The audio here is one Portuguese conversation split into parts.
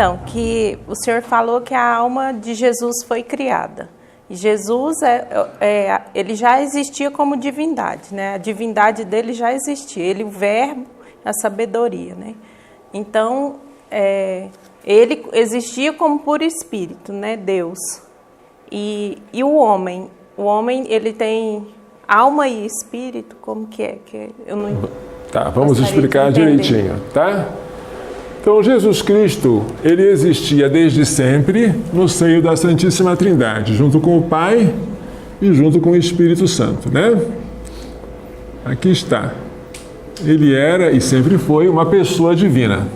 Então, que o senhor falou que a alma de Jesus foi criada. E Jesus, ele já existia como divindade, né? A divindade dele já existia. Ele, o verbo, a sabedoria, né? Então, ele existia como puro espírito, né? Deus. E o homem, ele tem alma e espírito, como que é? Eu não... Tá, vamos explicar direitinho, tá? Então, Jesus Cristo, ele existia desde sempre no seio da Santíssima Trindade, junto com o Pai e junto com o Espírito Santo, né? Aqui está. Ele era e sempre foi uma pessoa divina.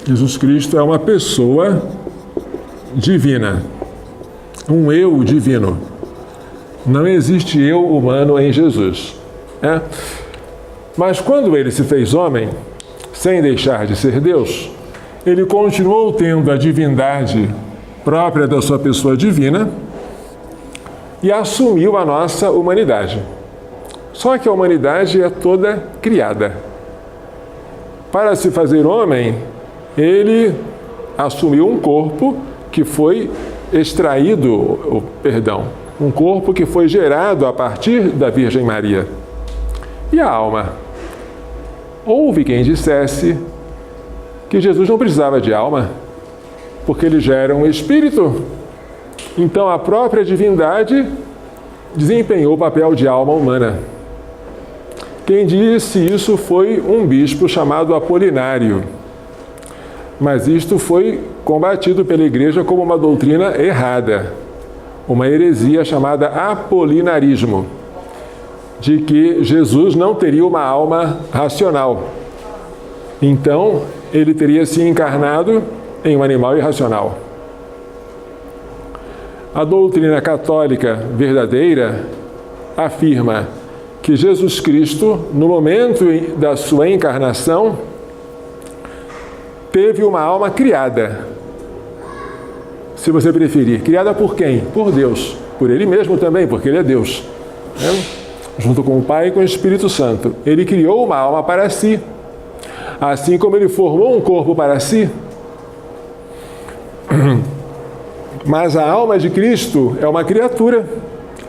Jesus Cristo é uma pessoa divina, um eu divino. Não existe eu humano em Jesus, né? Mas quando ele se fez homem, sem deixar de ser Deus, ele continuou tendo a divindade própria da sua pessoa divina e assumiu a nossa humanidade. Só que a humanidade é toda criada. Para se fazer homem, ele assumiu um corpo que foi um corpo que foi gerado a partir da Virgem Maria. E a alma? Houve quem dissesse que Jesus não precisava de alma, porque ele já era um espírito. Então a própria divindade desempenhou o papel de alma humana. Quem disse isso foi um bispo chamado Apolinário. Mas isto foi combatido pela Igreja como uma doutrina errada, uma heresia chamada apolinarismo, de que Jesus não teria uma alma racional. Então, ele teria se encarnado em um animal irracional. A doutrina católica verdadeira afirma que Jesus Cristo, no momento da sua encarnação, teve uma alma criada. Se você preferir, criada por quem? Por Deus. Por ele mesmo também, porque ele é Deus, né? Junto com o Pai e com o Espírito Santo. Ele criou uma alma para si, assim como ele formou um corpo para si. Mas a alma de Cristo é uma criatura.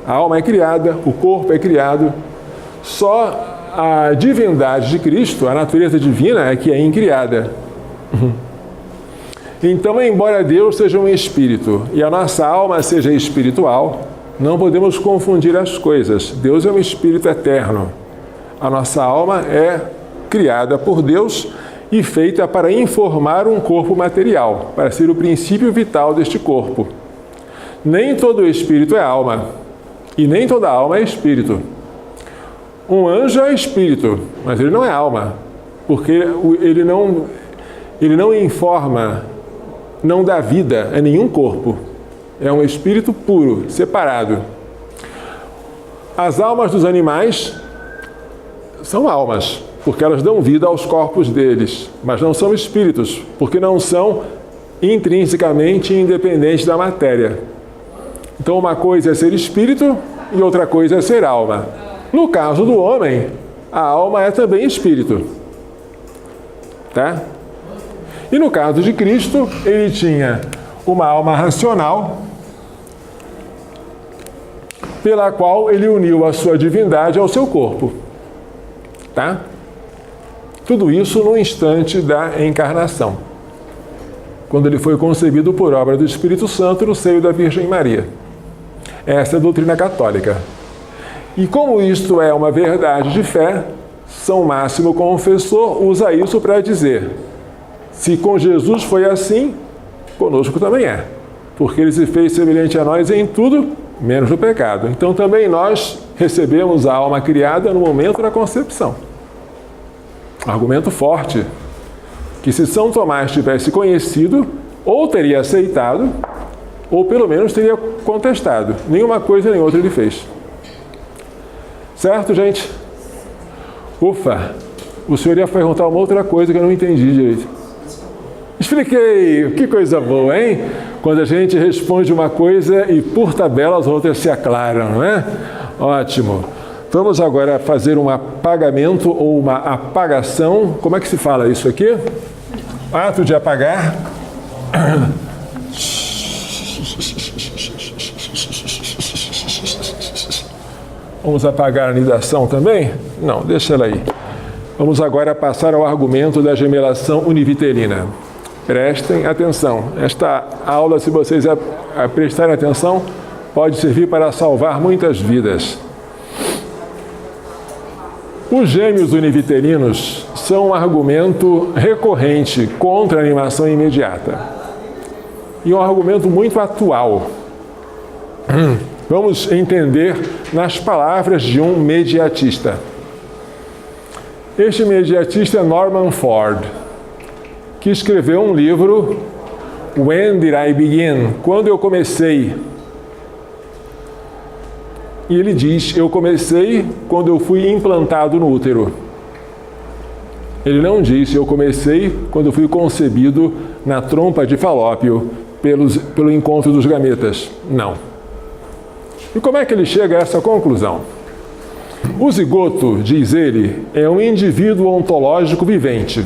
A alma é criada, o corpo é criado. Só a divindade de Cristo, a natureza divina, é que é incriada. Então, embora Deus seja um espírito e a nossa alma seja espiritual, não podemos confundir as coisas. Deus é um espírito eterno. A nossa alma é criada por Deus e feita para informar um corpo material, para ser o princípio vital deste corpo. Nem todo espírito é alma, e nem toda alma é espírito. Um anjo é espírito, mas ele não é alma, porque ele não informa, não dá vida a nenhum corpo. É um espírito puro, separado. As almas dos animais são almas, porque elas dão vida aos corpos deles, mas não são espíritos, porque não são intrinsecamente independentes da matéria. Então, uma coisa é ser espírito e outra coisa é ser alma. No caso do homem, a alma é também espírito. Tá? E no caso de Cristo, ele tinha uma alma racional, pela qual ele uniu a sua divindade ao seu corpo. Tá? Tudo isso no instante da encarnação, quando ele foi concebido por obra do Espírito Santo no seio da Virgem Maria. Essa é a doutrina católica. E como isto é uma verdade de fé, São Máximo Confessor usa isso para dizer: se com Jesus foi assim, conosco também é. Porque ele se fez semelhante a nós em tudo, menos no pecado. Então também nós recebemos a alma criada no momento da concepção. Argumento forte, que se São Tomás tivesse conhecido, ou teria aceitado, ou pelo menos teria contestado. Nenhuma coisa nem outra ele fez. Certo, gente? Ufa! O senhor ia perguntar uma outra coisa que eu não entendi direito. Expliquei! Que coisa boa, hein? Quando a gente responde uma coisa e por tabela as outras se aclaram, não é? Ótimo! Vamos agora fazer um apagamento ou uma apagação. Como é que se fala isso aqui? ato de apagar. Vamos apagar a anidação também? Não, deixa ela aí. Vamos agora passar ao argumento da gemelação univitelina. Prestem atenção. Esta aula, se vocês prestarem atenção, pode servir para salvar muitas vidas. Os gêmeos univitelinos são um argumento recorrente contra a animação imediata. E um argumento muito atual. Vamos entender nas palavras de um mediatista. Este mediatista é Norman Ford, que escreveu um livro, When Did I Begin? Quando eu comecei. E ele diz, eu comecei quando eu fui implantado no útero. Ele não diz, eu comecei quando eu fui concebido na trompa de Falópio pelo encontro dos gametas. Não. E como é que ele chega a essa conclusão? O zigoto, diz ele, é um indivíduo ontológico vivente.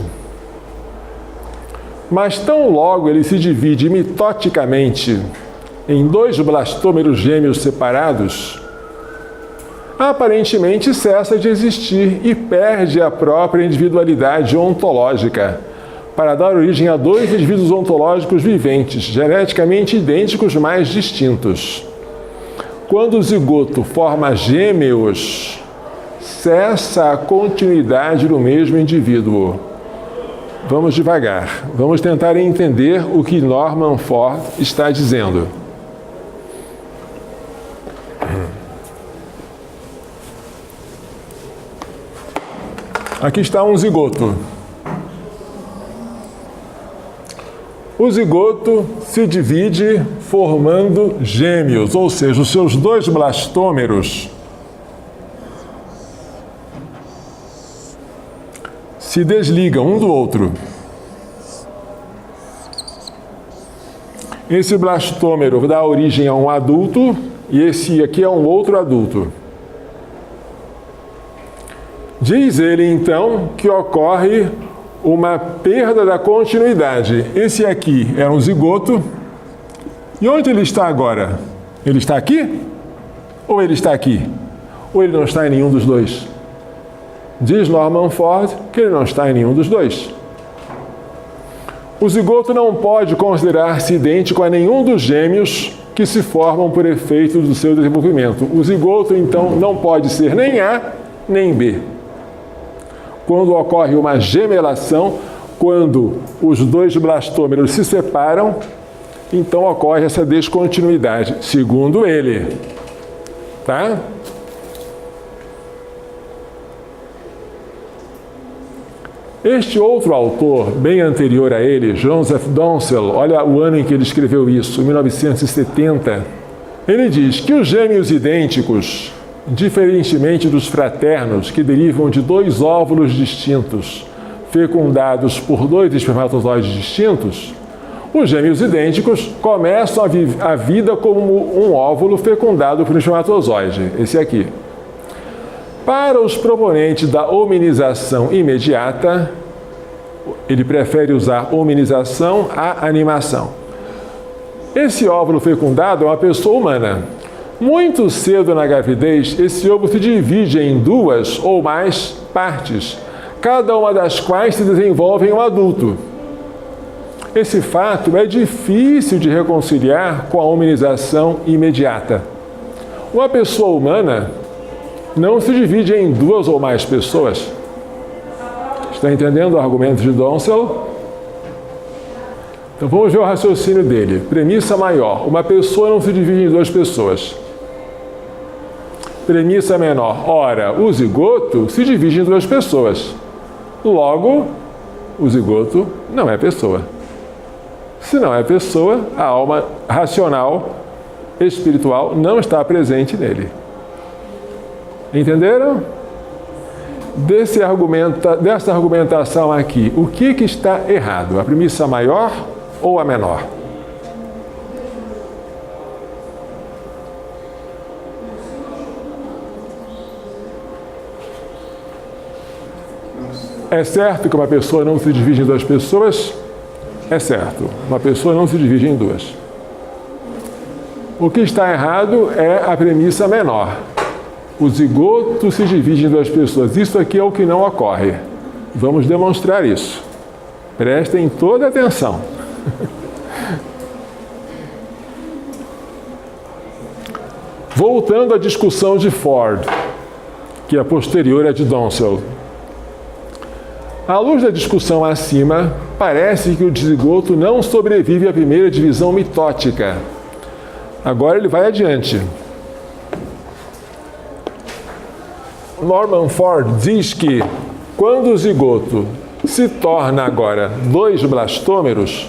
Mas tão logo ele se divide mitoticamente em 2 blastômeros gêmeos separados, aparentemente cessa de existir e perde a própria individualidade ontológica, para dar origem a 2 indivíduos ontológicos viventes, geneticamente idênticos, mas distintos. Quando o zigoto forma gêmeos, cessa a continuidade do mesmo indivíduo. Vamos devagar. Vamos tentar entender o que Norman Ford está dizendo. Aqui está um zigoto. O zigoto se divide formando gêmeos, ou seja, os seus 2 blastômeros se desligam um do outro. Esse blastômero dá origem a um adulto e esse aqui é um outro adulto. Diz ele, então, que ocorre uma perda da continuidade. Esse aqui é um zigoto. E onde ele está agora? Ele está aqui? Ou ele está aqui? Ou ele não está em nenhum dos dois? Diz Norman Ford que ele não está em nenhum dos dois. O zigoto não pode considerar-se idêntico a nenhum dos gêmeos que se formam por efeito do seu desenvolvimento. O zigoto, então, não pode ser nem A nem B. Quando ocorre uma gemelação, quando os 2 blastômeros se separam, então ocorre essa descontinuidade, segundo ele. Tá? Este outro autor, bem anterior a ele, Joseph Doncel, olha o ano em que ele escreveu isso, 1970, ele diz que os gêmeos idênticos, diferentemente dos fraternos, que derivam de 2 óvulos distintos, fecundados por 2 espermatozoides distintos, os gêmeos idênticos começam a vida como um óvulo fecundado por um espermatozoide, esse aqui. Para os proponentes da hominização imediata, ele prefere usar hominização à animação. Esse óvulo fecundado é uma pessoa humana. Muito cedo na gravidez, esse óvulo se divide em 2 ou mais partes, cada uma das quais se desenvolve em um adulto. Esse fato é difícil de reconciliar com a hominização imediata. Uma pessoa humana não se divide em 2 ou mais pessoas. Está entendendo o argumento de Doncel? Então vamos ver o raciocínio dele. Premissa maior: uma pessoa não se divide em 2 pessoas. Premissa menor: ora, o zigoto se divide em 2 pessoas. Logo, o zigoto não é pessoa. Se não é pessoa, a alma racional, espiritual, não está presente nele. Entenderam? Dessa argumentação aqui, o que está errado? A premissa maior ou a menor? É certo que uma pessoa não se divide em 2 pessoas? é certo. Uma pessoa não se divide em duas. O que está errado é a premissa menor. O zigoto se divide em duas pessoas. Isso aqui é o que não ocorre. Vamos demonstrar isso. Prestem toda atenção. Voltando à discussão de Ford, que é posterior à de Donsel. À luz da discussão acima, parece que o zigoto não sobrevive à primeira divisão mitótica. Agora ele vai adiante. Norman Ford diz que quando o zigoto se torna agora 2 blastômeros,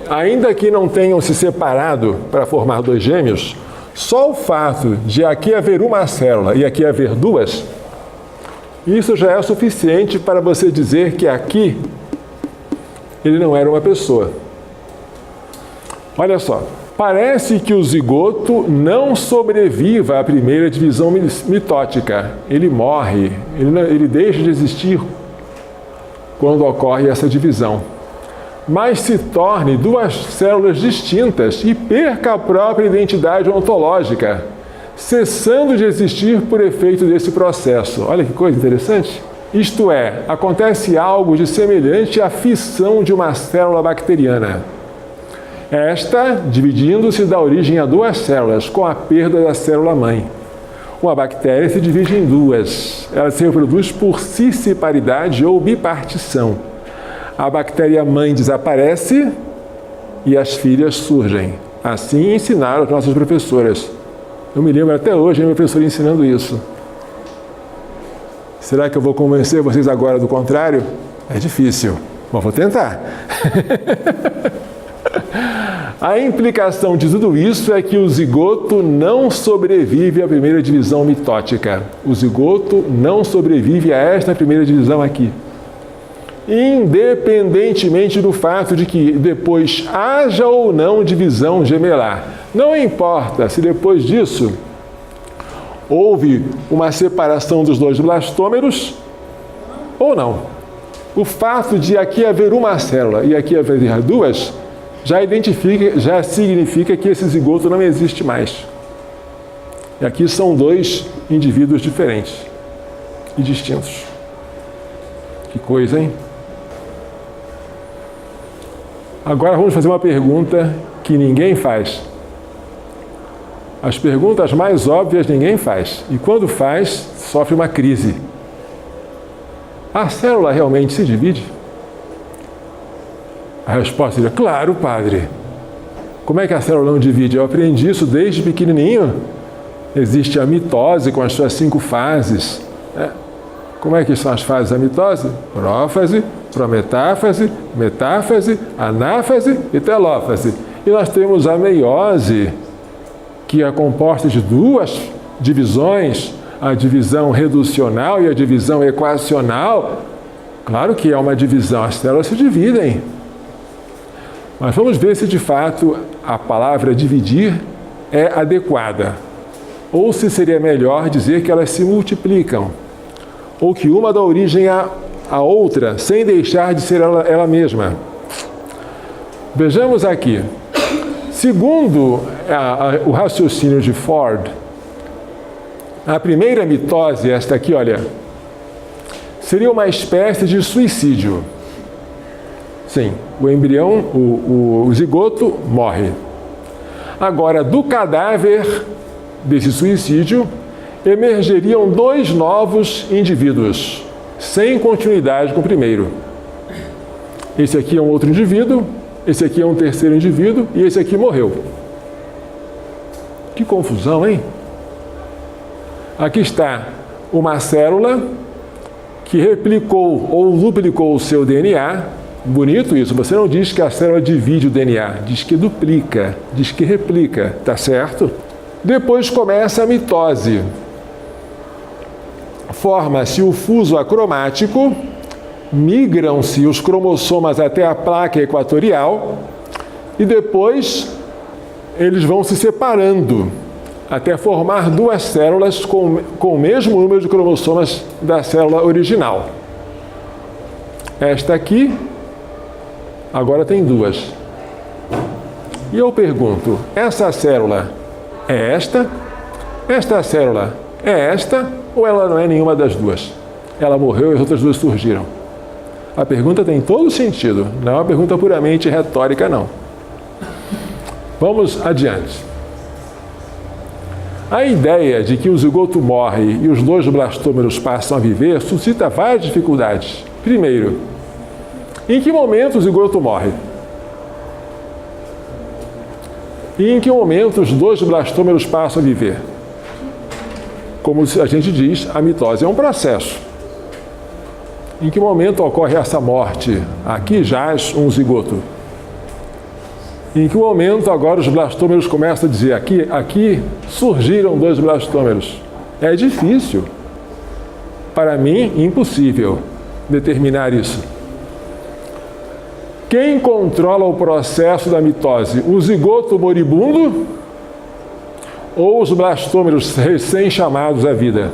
ainda que não tenham se separado para formar 2 gêmeos, só o fato de aqui haver uma célula e aqui haver 2, isso já é suficiente para você dizer que aqui ele não era uma pessoa. Olha só, parece que o zigoto não sobreviva à primeira divisão mitótica. Ele morre, ele deixa de existir quando ocorre essa divisão. Mas se torne 2 células distintas e perca a própria identidade ontológica, cessando de existir por efeito desse processo. Olha que coisa interessante. Isto é, acontece algo de semelhante à fissão de uma célula bacteriana. Esta dividindo-se dá origem a 2 células, com a perda da célula-mãe. Uma bactéria se divide em 2. Ela se reproduz por cisciparidade ou bipartição. A bactéria-mãe desaparece e as filhas surgem. Assim ensinaram as nossas professoras. Eu me lembro até hoje a minha professora ensinando isso. Será que eu vou convencer vocês agora do contrário? É difícil, mas vou tentar. A implicação de tudo isso é que o zigoto não sobrevive à primeira divisão mitótica. O zigoto não sobrevive a esta primeira divisão aqui. Independentemente do fato de que depois haja ou não divisão gemelar. Não importa se depois disso houve uma separação dos 2 blastômeros ou não. O fato de aqui haver uma célula e aqui haver 2 já significa que esse zigoto não existe mais. E aqui são 2 indivíduos diferentes e distintos. Que coisa, hein? Agora vamos fazer uma pergunta que ninguém faz. As perguntas mais óbvias ninguém faz. E quando faz, sofre uma crise. A célula realmente se divide? A resposta seria, claro, padre. Como é que a célula não divide? Eu aprendi isso desde pequenininho. Existe a mitose com as suas 5 fases. Como é que são as fases da mitose? Prófase, prometáfase, metáfase, anáfase e telófase. E nós temos a meiose, que é composta de 2 divisões, a divisão reducional e a divisão equacional. Claro que é uma divisão, as células se dividem. Mas vamos ver se de fato a palavra dividir é adequada. Ou se seria melhor dizer que elas se multiplicam. Ou que uma dá origem à outra, sem deixar de ser ela mesma. Vejamos aqui. Segundo o raciocínio de Ford, a primeira mitose, esta aqui, olha, seria uma espécie de suicídio. Sim, o embrião, o zigoto, morre. Agora, do cadáver desse suicídio, emergeriam 2 novos indivíduos, sem continuidade com o primeiro. Esse aqui é um outro indivíduo, esse aqui é um terceiro indivíduo e esse aqui morreu. Que confusão, hein? Aqui está uma célula que replicou ou duplicou o seu DNA. Bonito isso, você não diz que a célula divide o DNA, diz que duplica, diz que replica, tá certo? Depois começa a mitose. Forma-se o fuso acromático, migram-se os cromossomas até a placa equatorial e depois eles vão se separando até formar 2 células com o mesmo número de cromossomas da célula original. Esta aqui agora tem duas. E eu pergunto, essa célula é esta? Esta célula é esta? Ou ela não é nenhuma das duas? Ela morreu e as outras duas surgiram. A pergunta tem todo sentido, não é uma pergunta puramente retórica, não. Vamos adiante. A ideia de que o zigoto morre e os dois blastômeros passam a viver suscita várias dificuldades. Primeiro, em que momento o zigoto morre? E em que momento os dois blastômeros passam a viver? Como a gente diz, a mitose é um processo. Em que momento ocorre essa morte? Aqui jaz um zigoto. Em que momento agora os blastômeros começam a dizer, aqui surgiram dois blastômeros? É difícil. Para mim, impossível determinar isso. Quem controla o processo da mitose? O zigoto moribundo ou os blastômeros recém-chamados à vida?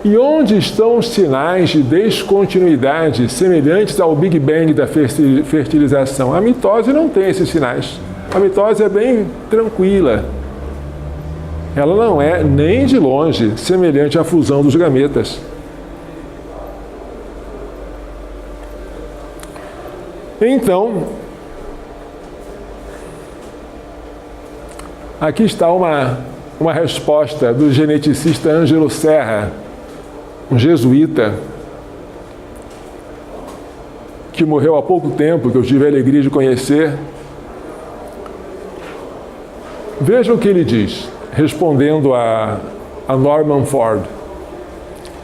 E onde estão os sinais de descontinuidade semelhantes ao Big Bang da fertilização? A mitose não tem esses sinais. A mitose é bem tranquila. Ela não é, nem de longe, semelhante à fusão dos gametas. Então, aqui está uma resposta do geneticista Ângelo Serra, um jesuíta que morreu há pouco tempo, que eu tive a alegria de conhecer. Veja o que ele diz, respondendo a Norman Ford.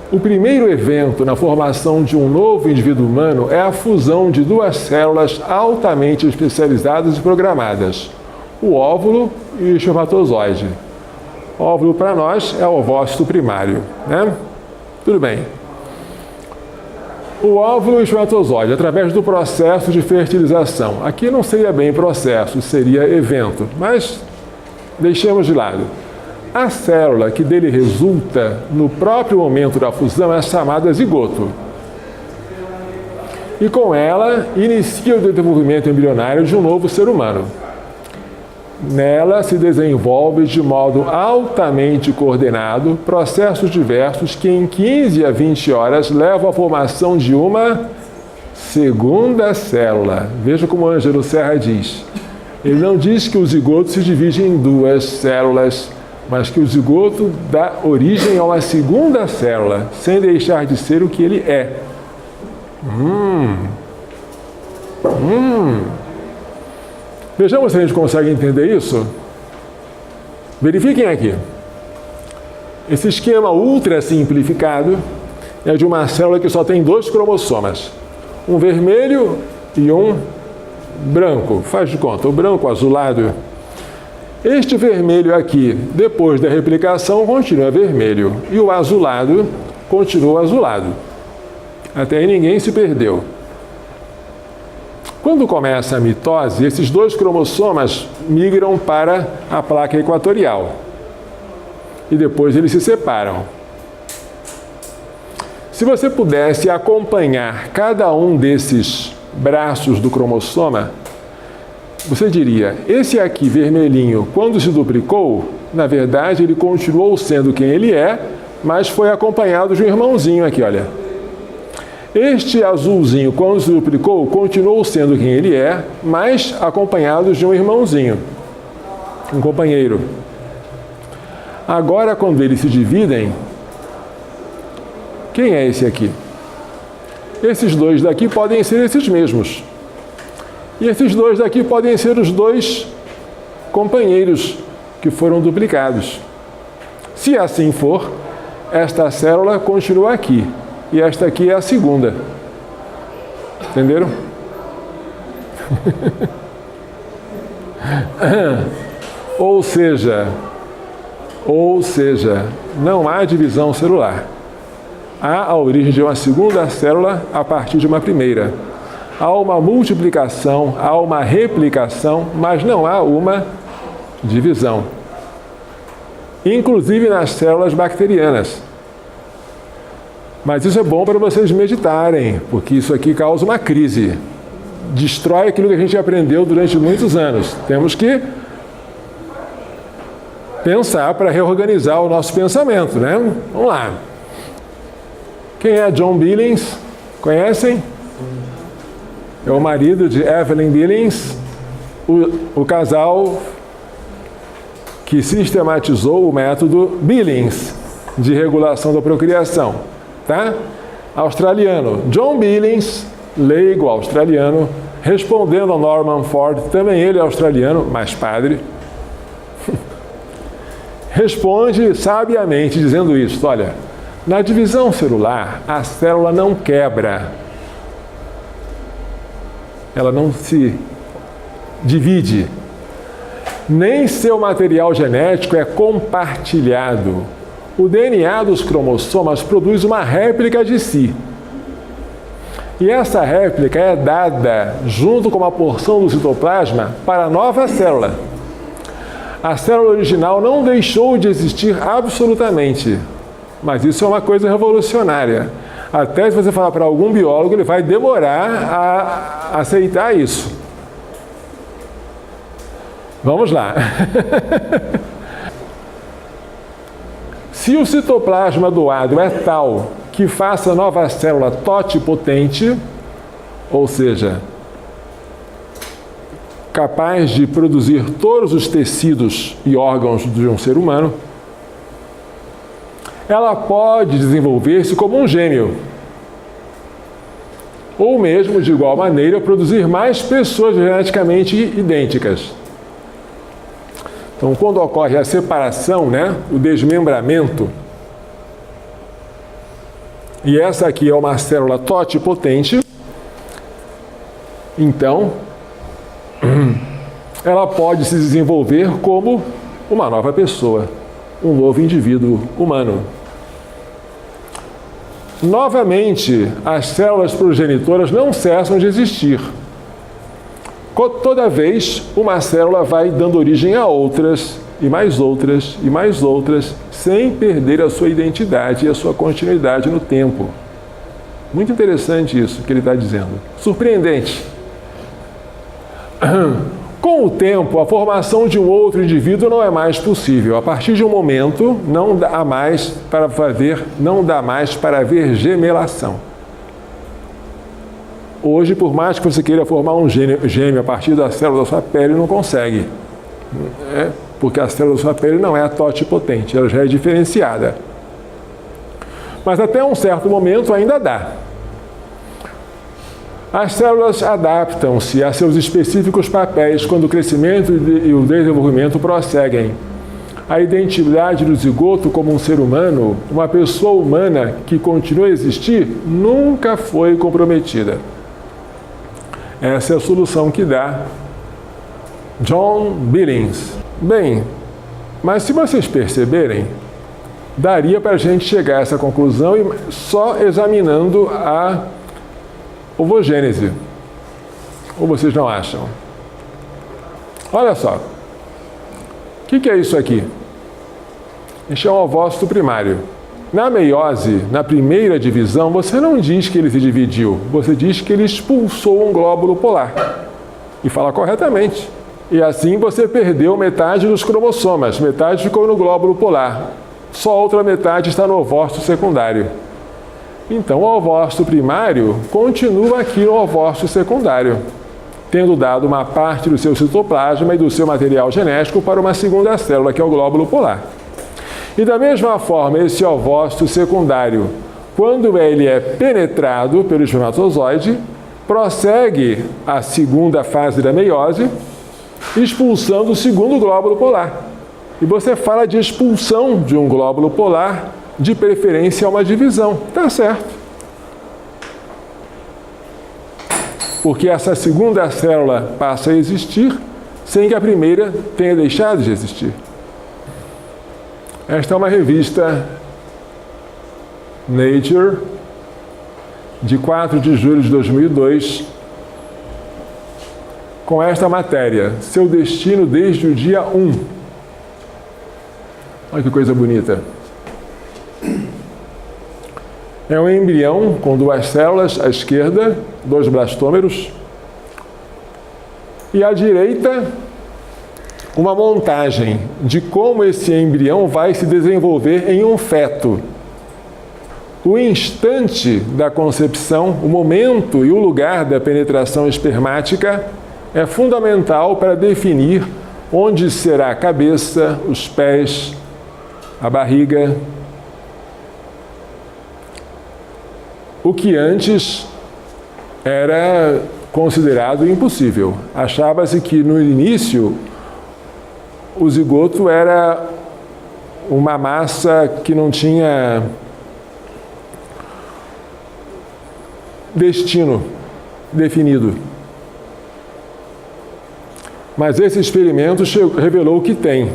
O primeiro evento na formação de um novo indivíduo humano é a fusão de duas células altamente especializadas e programadas, o óvulo e o espermatozoide. O óvulo para nós é o ovócito primário, né? Tudo bem. O óvulo e o espermatozoide, através do processo de fertilização. Aqui não seria bem processo, seria evento, mas deixemos de lado. A célula que dele resulta no próprio momento da fusão é chamada zigoto. E com ela inicia o desenvolvimento embrionário de um novo ser humano. Nela se desenvolve de modo altamente coordenado processos diversos que em 15 a 20 horas levam à formação de uma segunda célula. Veja como Ângelo Serra diz. Ele não diz que o zigoto se divide em duas células, mas que o zigoto dá origem a uma segunda célula, sem deixar de ser o que ele é. Vejamos se a gente consegue entender isso. Verifiquem aqui. Esse esquema ultra simplificado é de uma célula que só tem dois cromossomas. Um vermelho e um branco. Faz de conta, o branco azulado. Este vermelho aqui, depois da replicação, continua vermelho. E o azulado continua azulado. Até aí ninguém se perdeu. Quando começa a mitose, esses dois cromossomas migram para a placa equatorial. E depois eles se separam. Se você pudesse acompanhar cada um desses braços do cromossoma, você diria, esse aqui vermelhinho, quando se duplicou, na verdade ele continuou sendo quem ele é, mas foi acompanhado de um irmãozinho aqui, olha. Este azulzinho, quando se duplicou, continuou sendo quem ele é, mas acompanhado de um irmãozinho, um companheiro. Agora, quando eles se dividem, quem é esse aqui? Esses dois daqui podem ser esses mesmos. E esses dois daqui podem ser os dois companheiros que foram duplicados. Se assim for, esta célula continua aqui. E esta aqui é a segunda. Entenderam? Ou seja, não há divisão celular. Há a origem de uma segunda célula a partir de uma primeira. Há uma multiplicação, há uma replicação, mas não há uma divisão. Inclusive nas células bacterianas. Mas isso é bom para vocês meditarem, porque isso aqui causa uma crise. Destrói aquilo que a gente aprendeu durante muitos anos. Temos que pensar para reorganizar o nosso pensamento, né? Vamos lá. Quem é John Billings? Conhecem? É o marido de Evelyn Billings, o casal que sistematizou o método Billings de regulação da procriação, tá? Australiano. John Billings, leigo australiano, respondendo a Norman Ford, também ele é australiano, mas padre, responde sabiamente dizendo isso: olha, na divisão celular, a célula não quebra, ela não se divide, nem seu material genético é compartilhado. O DNA dos cromossomas produz uma réplica de si. E essa réplica é dada, junto com uma porção do citoplasma, para a nova célula. A célula original não deixou de existir absolutamente. Mas isso é uma coisa revolucionária. Até se você falar para algum biólogo, ele vai demorar a aceitar isso. Vamos lá. Se o citoplasma doado é tal que faça a nova célula totipotente, ou seja, capaz de produzir todos os tecidos e órgãos de um ser humano, ela pode desenvolver-se como um gêmeo. Ou mesmo, de igual maneira, produzir mais pessoas geneticamente idênticas. Então, quando ocorre a separação, né, o desmembramento, e essa aqui é uma célula totipotente, então, ela pode se desenvolver como uma nova pessoa, um novo indivíduo humano. Novamente, as células progenitoras não cessam de existir. Toda vez, uma célula vai dando origem a outras, e mais outras, e mais outras, sem perder a sua identidade e a sua continuidade no tempo. Muito interessante isso que ele está dizendo. Surpreendente. Com o tempo, a formação de um outro indivíduo não é mais possível. A partir de um momento, não dá mais para haver gemelação. Hoje, por mais que você queira formar um gêmeo a partir da célula da sua pele, não consegue. Porque a célula da sua pele não é a totipotente, ela já é diferenciada. Mas até um certo momento ainda dá. As células adaptam-se a seus específicos papéis quando o crescimento e o desenvolvimento prosseguem. A identidade do zigoto como um ser humano, uma pessoa humana que continua a existir, nunca foi comprometida. Essa é a solução que dá John Billings. Bem, mas se vocês perceberem, daria para a gente chegar a essa conclusão só examinando a ovogênese. Ou vocês não acham? Olha só. O que é isso aqui? Isso é um ovócito primário. Na meiose, na primeira divisão, você não diz que ele se dividiu, você diz que ele expulsou um glóbulo polar. E fala corretamente. E assim você perdeu metade dos cromossomas, metade ficou no glóbulo polar. Só a outra metade está no ovócito secundário. Então, o ovócito primário continua aqui no ovócito secundário, tendo dado uma parte do seu citoplasma e do seu material genético para uma segunda célula, que é o glóbulo polar. E da mesma forma, esse ovócito secundário, quando ele é penetrado pelo espermatozoide, prossegue a segunda fase da meiose, expulsando o segundo glóbulo polar. E você fala de expulsão de um glóbulo polar, de preferência a uma divisão. Tá certo. Porque essa segunda célula passa a existir sem que a primeira tenha deixado de existir. Esta é uma revista Nature, de 4 de julho de 2002, com esta matéria: seu destino desde o dia 1. Olha que coisa bonita. É um embrião com 2 células à esquerda, 2 blastômeros, e à direita, uma montagem de como esse embrião vai se desenvolver em um feto. O instante da concepção, o momento e o lugar da penetração espermática é fundamental para definir onde será a cabeça, os pés, a barriga. O que antes era considerado impossível. Achava-se que no início o zigoto era uma massa que não tinha destino definido. Mas esse experimento revelou que tem.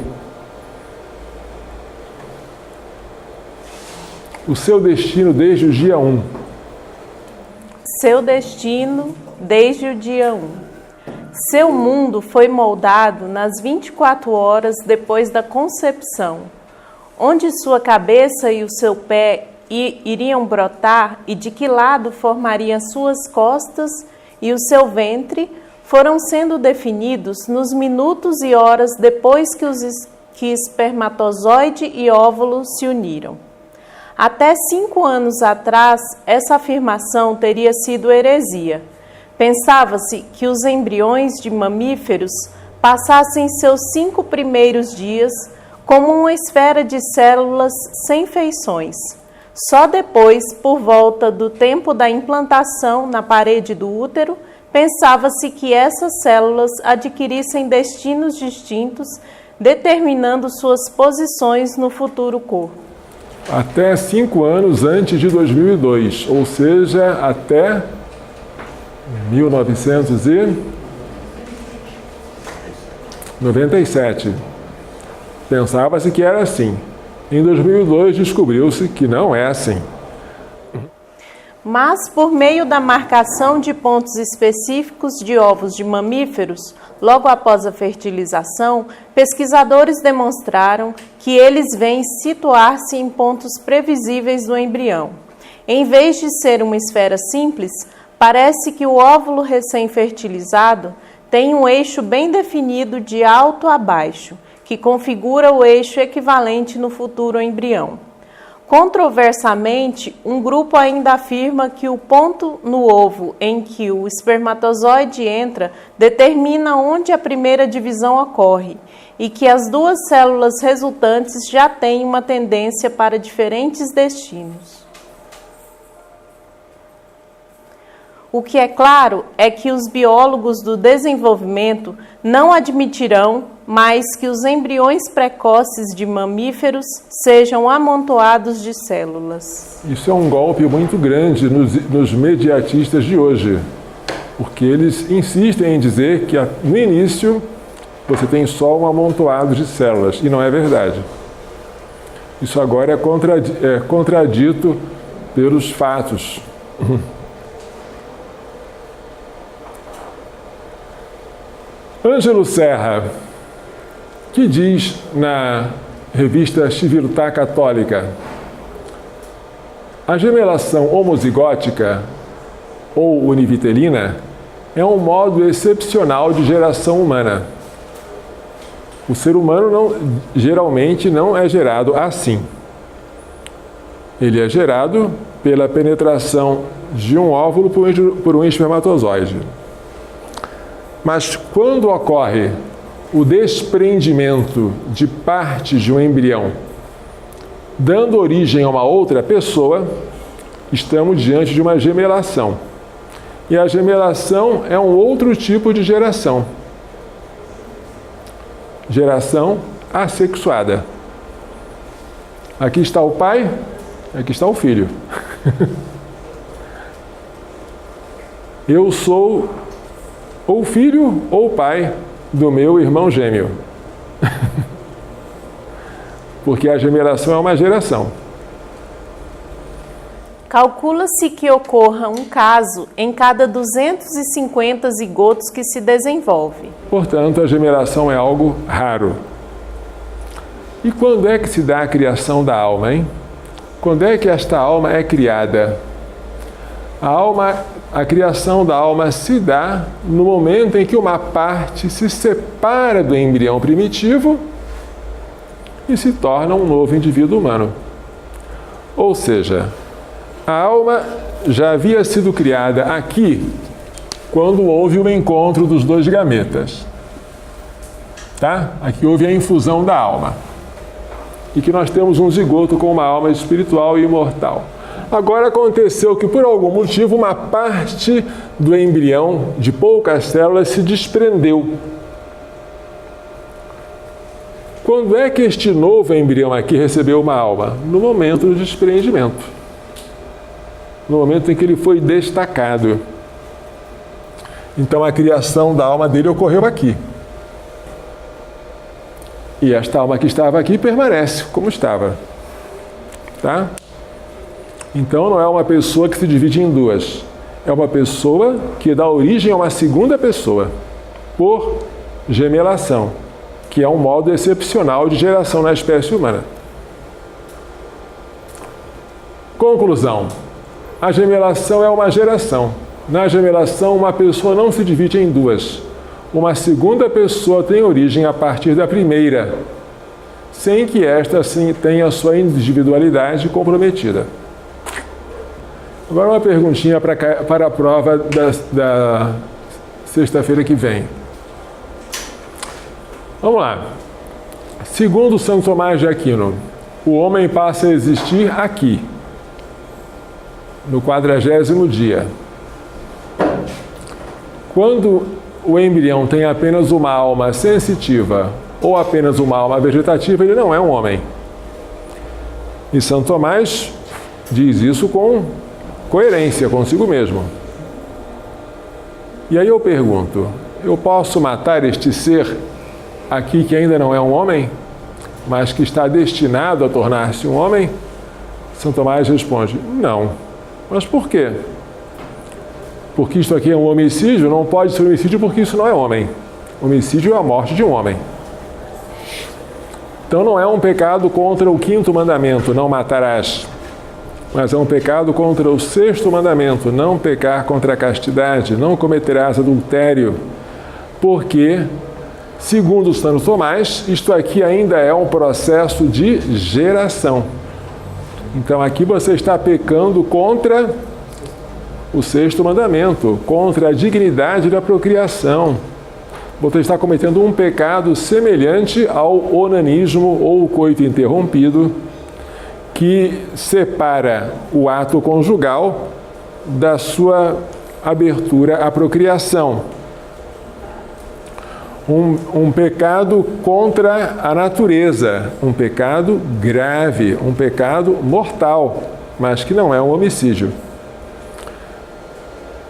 O seu destino desde o dia 1. Seu destino desde o dia 1. Seu mundo foi moldado nas 24 horas depois da concepção, onde sua cabeça e o seu pé iriam brotar e de que lado formariam suas costas e o seu ventre, foram sendo definidos nos minutos e horas depois que espermatozoide e óvulo se uniram. Até 5 anos atrás, essa afirmação teria sido heresia. Pensava-se que os embriões de mamíferos passassem seus 5 primeiros dias como uma esfera de células sem feições. Só depois, por volta do tempo da implantação na parede do útero, pensava-se que essas células adquirissem destinos distintos, determinando suas posições no futuro corpo. Até 5 anos antes de 2002, ou seja, até 1997. Pensava-se que era assim. Em 2002 descobriu-se que não é assim. Mas, por meio da marcação de pontos específicos de ovos de mamíferos, logo após a fertilização, pesquisadores demonstraram que eles vêm situar-se em pontos previsíveis do embrião. Em vez de ser uma esfera simples, parece que o óvulo recém-fertilizado tem um eixo bem definido de alto a baixo, que configura o eixo equivalente no futuro embrião. Controversamente, um grupo ainda afirma que o ponto no ovo em que o espermatozoide entra determina onde a primeira divisão ocorre e que as 2 células resultantes já têm uma tendência para diferentes destinos. O que é claro é que os biólogos do desenvolvimento não admitirão mais que os embriões precoces de mamíferos sejam amontoados de células. Isso é um golpe muito grande nos mediatistas de hoje, porque eles insistem em dizer que no início você tem só um amontoado de células, e não é verdade. Isso agora é contradito pelos fatos. Ângelo Serra, que diz na revista Civiltà Católica: a gemelação homozigótica ou univitelina é um modo excepcional de geração humana. O ser humano geralmente não é gerado assim. Ele é gerado pela penetração de um óvulo por um espermatozoide. Mas quando ocorre o desprendimento de partes de um embrião, dando origem a uma outra pessoa, estamos diante de uma gemelação. E a gemelação é um outro tipo de geração. Geração assexuada. Aqui está o pai, aqui está o filho. Eu sou ou filho ou pai do meu irmão gêmeo. Porque a gemelação é uma geração. Calcula-se que ocorra um caso em cada 250 zigotos que se desenvolve. Portanto, a gemelação é algo raro. E quando é que se dá a criação da alma, hein? Quando é que esta alma é criada? A criação da alma se dá no momento em que uma parte se separa do embrião primitivo e se torna um novo indivíduo humano. Ou seja, a alma já havia sido criada aqui quando houve o encontro dos dois gametas. Tá? Aqui houve a infusão da alma. E que nós temos um zigoto com uma alma espiritual e imortal. Agora aconteceu que, por algum motivo, uma parte do embrião, de poucas células, se desprendeu. Quando é que este novo embrião aqui recebeu uma alma? No momento do desprendimento. No momento em que ele foi destacado. Então a criação da alma dele ocorreu aqui. E esta alma que estava aqui permanece como estava. Tá? Então não é uma pessoa que se divide em duas. É uma pessoa que dá origem a uma segunda pessoa, por gemelação, que é um modo excepcional de geração na espécie humana. Conclusão. A gemelação é uma geração. Na gemelação, uma pessoa não se divide em duas. Uma segunda pessoa tem origem a partir da primeira, sem que esta assim, tenha sua individualidade comprometida. Agora uma perguntinha para a prova da sexta-feira que vem. Vamos lá. Segundo São Tomás de Aquino, o homem passa a existir aqui, no 40º dia. Quando o embrião tem apenas uma alma sensitiva ou apenas uma alma vegetativa, ele não é um homem. E São Tomás diz isso com coerência consigo mesmo. E aí eu pergunto, eu posso matar este ser aqui que ainda não é um homem, mas que está destinado a tornar-se um homem? São Tomás responde, não. Mas por quê? Porque isto aqui é um homicídio? Não pode ser homicídio porque isso não é homem. Homicídio é a morte de um homem. Então não é um pecado contra o 5º mandamento, não matarás. Mas é um pecado contra o 6º mandamento, não pecar contra a castidade, não cometerás adultério. Porque, segundo São Tomás, isto aqui ainda é um processo de geração. Então aqui você está pecando contra o 6º mandamento, contra a dignidade da procriação. Você está cometendo um pecado semelhante ao onanismo ou o coito interrompido, que separa o ato conjugal da sua abertura à procriação. Um pecado contra a natureza, um pecado grave, um pecado mortal, mas que não é um homicídio.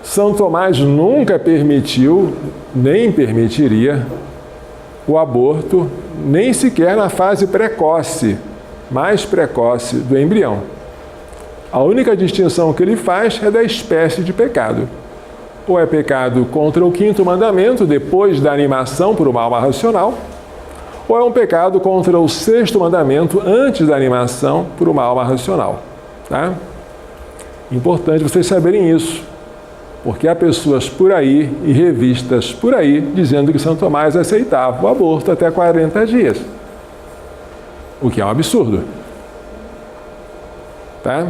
São Tomás nunca permitiu, nem permitiria, o aborto, nem sequer na fase precoce, mais precoce do embrião. A única distinção que ele faz é da espécie de pecado. Ou é pecado contra o 5º mandamento, depois da animação por uma alma racional, ou é um pecado contra o 6º mandamento, antes da animação por uma alma racional. Tá? Importante vocês saberem isso, porque há pessoas por aí e revistas por aí dizendo que São Tomás aceitava o aborto até 40 dias. O que é um absurdo. Tá?